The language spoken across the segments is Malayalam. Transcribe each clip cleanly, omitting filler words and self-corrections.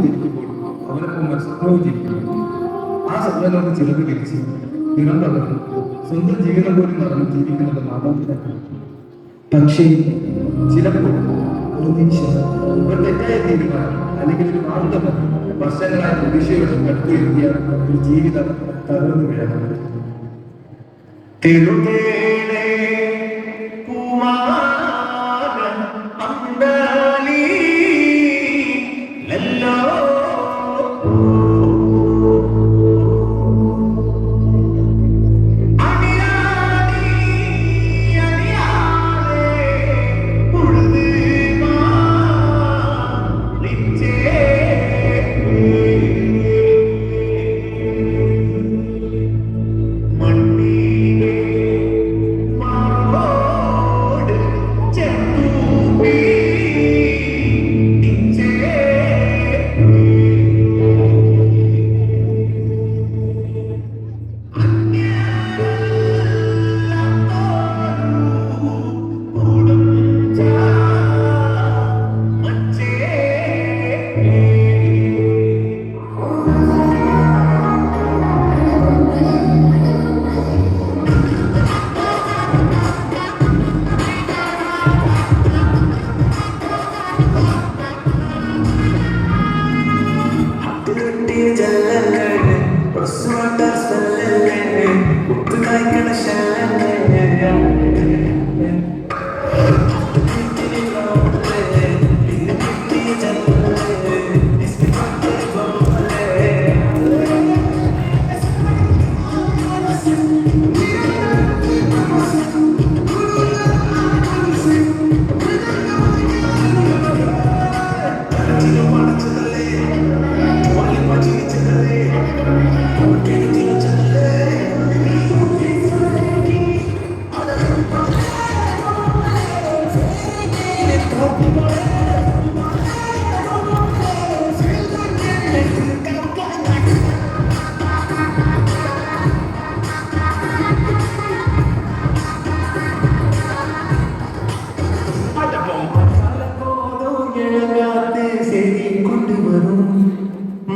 ജനിക്കുമ്പോൾ അവനൊപ്പം സ്വപ്നവും ജനിക്കുന്നു. ആ സ്വപ്നങ്ങൾക്ക് ചിലത് തിരിച്ച് നിറം തകർന്നു സ്വന്തം ജീവിതം പോലും മറന്ന് ജീവിക്കുന്നത് മാതാപിതാക്കൾ. പക്ഷേ ചിലപ്പോൾ ഒരു നിമിഷം ഒരു തെറ്റായ തീരുമാനം അല്ലെങ്കിൽ ഒരു വാർത്തകൾ വർഷങ്ങളായ പ്രതീക്ഷയുടെ കടുത്തുയർത്തിയ ഒരു ജീവിതം തകർന്നു വീഴാൻ. തെരുതേനെ കുമാരൻ അമ്പലി ലല്ലോ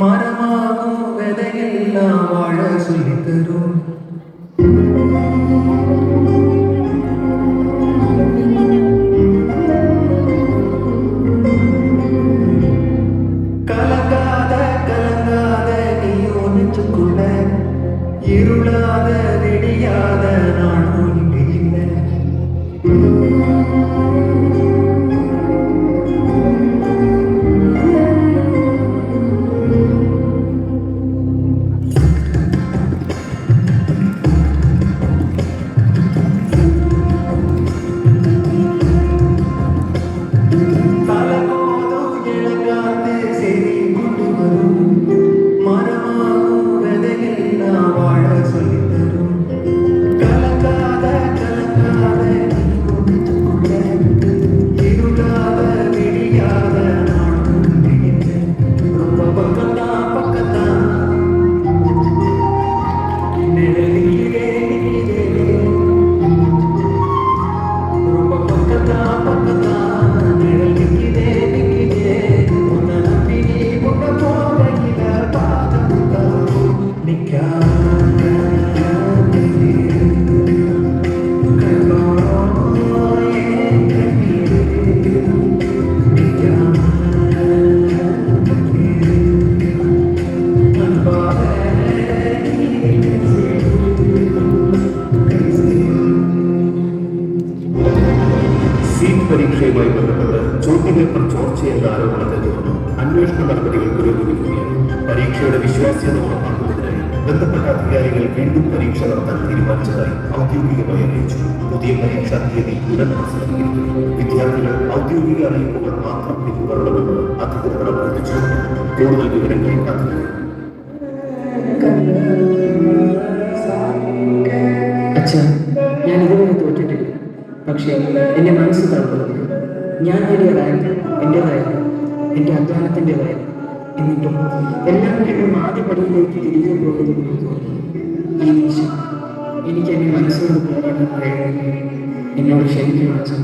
மரமாகும் விதையெல்லாம் வாழ சொல்லி தரும். கலங்காத கலங்காத நீ ஒன்றுக்குள்ள இருளாத விடியாத நானும் இங்கே இல்லை. പരീക്ഷയുമായി ബന്ധപ്പെട്ട് ചോദ്യപേപ്പർ ചോർച്ചയെന്ന ആരോപണത്തെ തുടർന്ന് അന്വേഷണ നടപടികൾ പുരോഗമിക്കുകയാണ്. പരീക്ഷയുടെ വിശ്വാസ്യത ഉറപ്പാക്കുന്നതിനായി ബന്ധപ്പെട്ട അധികാരികൾ വീണ്ടും പരീക്ഷ നടത്താൻ തീരുമാനിച്ചതായി ഔദ്യോഗികമായി അറിയിച്ചു. പുതിയ പരീക്ഷാ തീയതി ഉടൻ പ്രസിദ്ധീകരിക്കും. വിദ്യാർത്ഥികൾ ഔദ്യോഗിക അറിയിപ്പുകൾ മാത്രം പിന്തുടരണമെന്ന് അധികൃതർ അഭ്യർത്ഥിച്ചു. കൂടുതൽ വിവരങ്ങൾ ഞാൻ ഇതുവരെ തോറ്റിട്ടില്ല. പക്ഷേ എൻ്റെ മനസ്സ് തളർന്നു. ഞാൻ നേടിയ റാങ്ക് എൻ്റെതായിരുന്നു, എൻ്റെ അധ്വാനത്തിൻ്റെതായിരുന്നു. എന്നിട്ടും എല്ലാം വീണ്ടും ആദ്യപടിയിലേക്ക് തിരികെ പോകുന്നത് തോന്നുന്നു. ഈ നിമിഷം എനിക്ക് എൻ്റെ മനസ്സോട് പോരാടാൻ കഴിയുന്നു. എന്നോട് ക്ഷമിക്കണം അച്ഛൻ.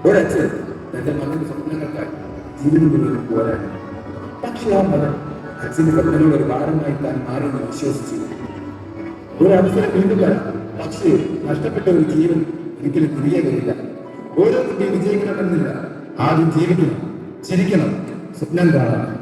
ഒരച്ഛൻ തന്റെ മകന്റെ സ്വപ്നങ്ങൾക്കായി ജീവിതം മുഴുവൻ പോരാടി. പക്ഷെ ആ മകൻ അച്ഛന്റെ സ്വപ്നങ്ങൾ ഒരു ഭാരമായി താൻ മാറിയെന്ന് വിശ്വസിച്ചു. ഒരു അവസരം വീണ്ടും വരാം. പക്ഷേ നഷ്ടപ്പെട്ട ഒരു ജീവൻ ഒരിക്കലും തിരികെ വരില്ല. ഓരോ കുട്ടിയും വിജയിക്കണമെന്നില്ല. ആദ്യം ജീവിക്കണം, ചിരിക്കണം, സ്വപ്നം കാണണം.